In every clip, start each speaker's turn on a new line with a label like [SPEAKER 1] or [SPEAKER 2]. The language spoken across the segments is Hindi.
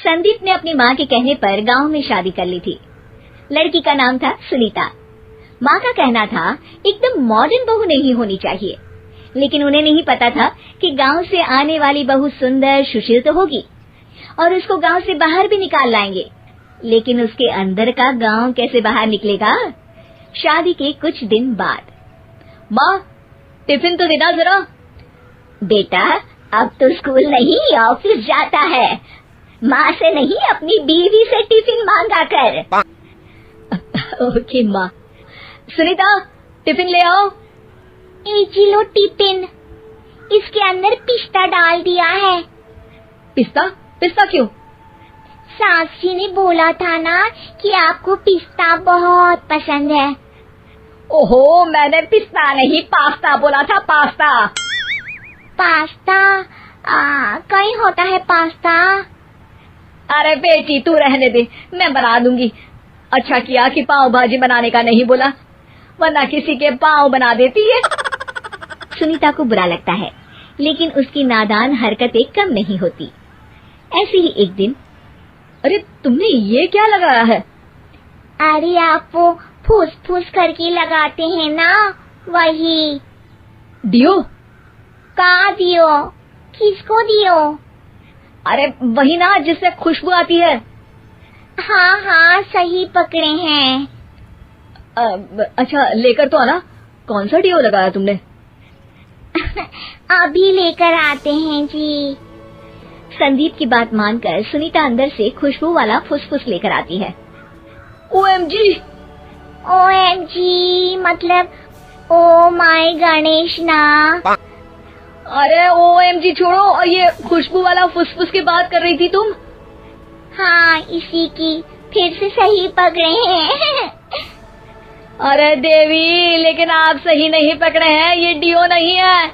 [SPEAKER 1] संदीप ने अपनी माँ के कहने पर गांव में शादी कर ली थी। लड़की का नाम था सुनीता। माँ का कहना था एकदम मॉडर्न बहू नहीं होनी चाहिए, लेकिन उन्हें नहीं पता था कि गांव से आने वाली बहू सुंदर सुशील तो होगी और उसको गांव से बाहर भी निकाल लाएंगे, लेकिन उसके अंदर का गांव कैसे बाहर निकलेगा। शादी के कुछ दिन बाद,
[SPEAKER 2] माँ टिफिन तो देना जरा।
[SPEAKER 1] बेटा अब तो स्कूल नहीं ऑफिस जाता है, माँ से नहीं अपनी बीवी से टिफिन मांगा कर।
[SPEAKER 2] ओके माँ। सुनीता टिफिन ले आओ।
[SPEAKER 1] लो टिफिन, इसके अंदर पिस्ता डाल दिया है।
[SPEAKER 2] पिस्ता? पिस्ता क्यों?
[SPEAKER 1] सास जी ने बोला था ना कि आपको पिस्ता बहुत पसंद है।
[SPEAKER 2] ओहो, मैंने पिस्ता नहीं पास्ता बोला था, पास्ता।
[SPEAKER 1] पास्ता? कहीं होता है पास्ता?
[SPEAKER 2] अरे बेटी तू रहने दे, मैं बना दूंगी। अच्छा किया कि पाव भाजी बनाने का नहीं बोला, वरना किसी के पाव बना देती है।
[SPEAKER 1] सुनीता को बुरा लगता है, लेकिन उसकी नादान हरकतें कम नहीं होती। ऐसे ही एक दिन,
[SPEAKER 2] अरे तुमने ये क्या लगाया है?
[SPEAKER 1] अरे आप वो फूस फूस करके लगाते हैं ना, वही।
[SPEAKER 2] डियो?
[SPEAKER 1] का दियो? किसको दियो?
[SPEAKER 2] अरे वही ना जिससे खुशबू आती है।
[SPEAKER 1] हाँ हाँ सही पकड़े हैं।
[SPEAKER 2] अच्छा लेकर तो आना। कौन सा डियो लगाया तुमने?
[SPEAKER 1] अभी लेकर आते हैं जी। संदीप की बात मानकर सुनीता अंदर से खुशबू वाला फुसफुस लेकर आती है।
[SPEAKER 2] OMG!
[SPEAKER 1] OMG मतलब ओ माय गणेश ना।
[SPEAKER 2] अरे OMG छोड़ो, और ये खुशबू वाला फुसफुस की बात कर रही थी तुम?
[SPEAKER 1] हाँ इसी की, फिर से सही पकड़े हैं।
[SPEAKER 2] अरे देवी, लेकिन आप सही नहीं पकड़े हैं, ये डियो नहीं है।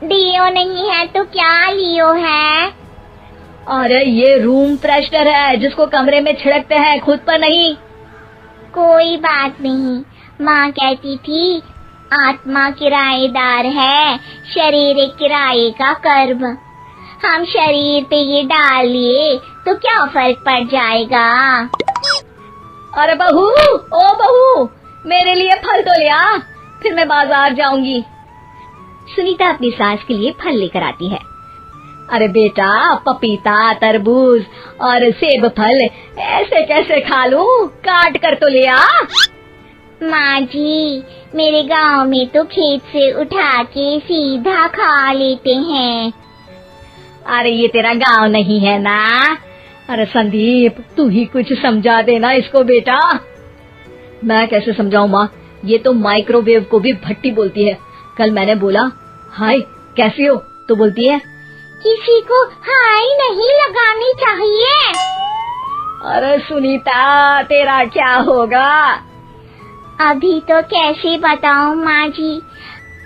[SPEAKER 1] डियो नहीं है तो क्या लियो है?
[SPEAKER 2] अरे ये रूम फ्रेशनर है, जिसको कमरे में छिड़कते हैं, खुद पर नहीं।
[SPEAKER 1] कोई बात नहीं, माँ कहती थी आत्मा किराएदार है, शरीर एक किराए का कर्म। हम शरीर पे ये डाल लिए तो क्या फर्क पड़ जाएगा।
[SPEAKER 2] अरे बहू, ओ बहू, मेरे लिए फल तो ले आ, फिर मैं बाजार जाऊंगी।
[SPEAKER 1] सुनीता अपनी सास के लिए फल लेकर आती है।
[SPEAKER 2] अरे बेटा, पपीता, तरबूज और सेब फल ऐसे कैसे खा लूं? काट कर तो ले आ।
[SPEAKER 1] माँ जी, मेरे गांव में तो खेत से उठा के सीधा खा लेते हैं।
[SPEAKER 2] अरे ये तेरा गांव नहीं है ना। अरे संदीप, तू ही कुछ समझा देना इसको बेटा। मैं कैसे समझाऊं माँ, ये तो माइक्रोवेव को भी भट्टी बोलती है। कल मैंने बोला हाय कैसी हो, तो बोलती है
[SPEAKER 1] किसी को हाय नहीं लगानी चाहिए।
[SPEAKER 2] अरे सुनीता, तेरा क्या होगा?
[SPEAKER 1] अभी तो कैसे बताऊं माँ जी,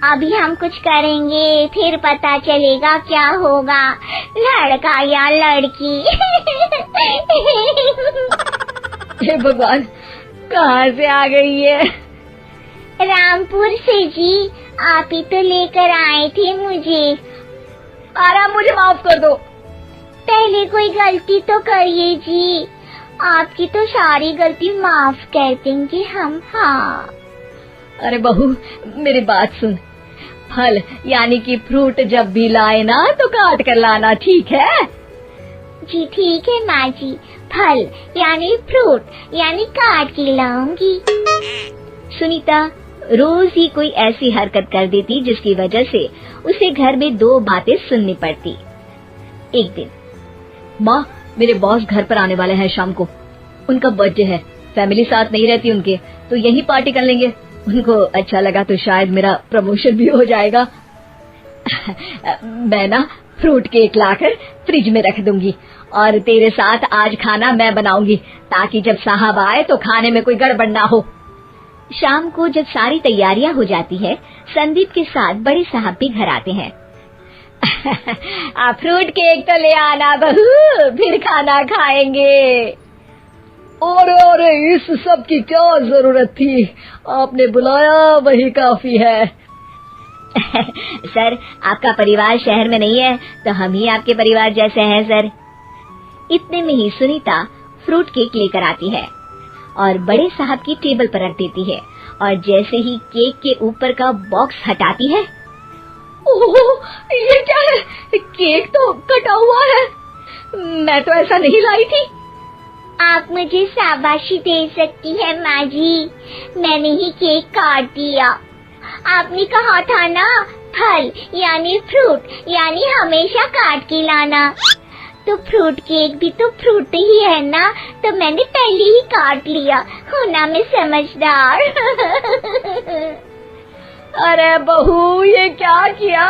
[SPEAKER 1] अभी हम कुछ करेंगे फिर पता चलेगा क्या होगा, लड़का या लड़की।
[SPEAKER 2] हे भगवान, कहाँ से आ गई है?
[SPEAKER 1] रामपुर से जी, आप ही तो लेकर आए थे मुझे।
[SPEAKER 2] अरे मुझे माफ कर दो।
[SPEAKER 1] पहले कोई गलती तो करिए जी, आपकी तो सारी गलती माफ कर देंगे हम। हाँ
[SPEAKER 2] अरे बहू, मेरी बात सुन, फल यानी कि फ्रूट जब भी लाए ना तो काट कर लाना, ठीक है?
[SPEAKER 1] जी ठीक है माँ जी, फल यानी फ्रूट यानी काट के लाऊंगी। सुनीता रोज ही कोई ऐसी हरकत कर देती जिसकी वजह से उसे घर में दो बातें सुननी पड़ती। एक दिन,
[SPEAKER 2] माँ मेरे बॉस घर पर आने वाले हैं शाम को, उनका बर्थडे है, फैमिली साथ नहीं रहती उनके, तो यही पार्टी कर लेंगे। उनको अच्छा लगा तो शायद मेरा प्रमोशन भी हो जाएगा। मैं ना फ्रूट केक लाकर फ्रिज में रख दूंगी और तेरे साथ आज खाना मैं बनाऊंगी, ताकि जब साहब आए तो खाने में कोई गड़बड़ ना हो।
[SPEAKER 1] शाम को जब सारी तैयारियां हो जाती है, संदीप के साथ बड़े साहब भी घर आते हैं।
[SPEAKER 2] फ्रूट केक तो ले आना बहू, फिर खाना खाएंगे। और इस सब की क्या जरूरत थी, आपने बुलाया वही काफी है।
[SPEAKER 1] सर आपका परिवार शहर में नहीं है तो हम ही आपके परिवार जैसे हैं सर। इतने में ही सुनीता फ्रूट केक लेकर आती है और बड़े साहब की टेबल पर रख देती है और जैसे ही केक के ऊपर का बॉक्स हटाती है,
[SPEAKER 2] ओह, ये क्या है? केक तो कटा हुआ है। मैं तो ऐसा नहीं लाई थी।
[SPEAKER 1] आप मुझे शाबाशी दे सकती है माँ जी, मैंने ही केक काट दिया। आपने कहा था ना, फल यानी फ्रूट यानी हमेशा काट के लाना। तो फ्रूट केक भी तो फ्रूट ही है ना, तो मैंने पहले ही काट लिया। होना मैं समझदार।
[SPEAKER 2] अरे बहू, ये क्या किया?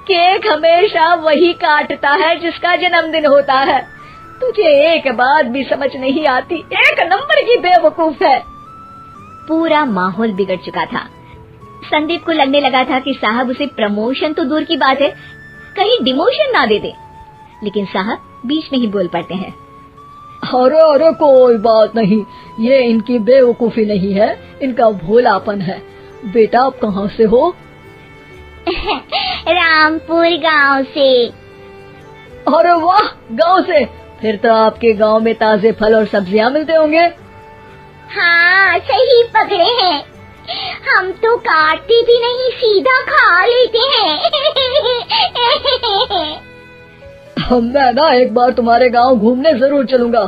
[SPEAKER 2] केक हमेशा वही काटता है जिसका जन्मदिन होता है। तुझे एक बात भी समझ नहीं आती, एक नंबर की बेवकूफ है।
[SPEAKER 1] पूरा माहौल बिगड़ चुका था। संदीप को लगने लगा था कि साहब उसे प्रमोशन तो दूर की बात है, कहीं डिमोशन ना दे दे। लेकिन साहब बीच में ही बोल पड़ते हैं,
[SPEAKER 2] अरे अरे कोई बात नहीं, ये इनकी बेवकूफी नहीं है, इनका भोलापन है। बेटा आप कहाँ से हो?
[SPEAKER 1] रामपुर गांव से।
[SPEAKER 2] अरे वाह, गांव से? फिर तो आपके गांव में ताजे फल और सब्जियां मिलते होंगे।
[SPEAKER 1] हाँ, सही पकड़े हैं। हम तो काटते भी नहीं, सीधा खा लेते हैं।
[SPEAKER 2] मैं ना एक बार तुम्हारे गांव घूमने जरूर चलूंगा।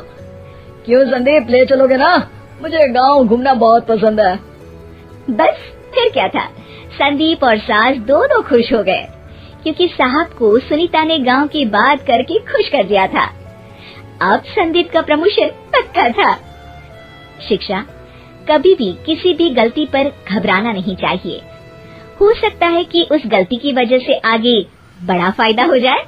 [SPEAKER 2] क्यों संदीप, ले चलोगे ना? मुझे गांव घूमना बहुत पसंद है।
[SPEAKER 1] बस फिर क्या था, संदीप और सास दोनों खुश हो गए क्योंकि साहब को सुनीता ने गांव की बात करके खुश कर दिया था। अब संदीप का प्रमोशन पक्का था। शिक्षा, कभी भी किसी भी गलती पर घबराना नहीं चाहिए। हो सकता है कि उस गलती की वजह से आगे बड़ा फायदा हो जाए।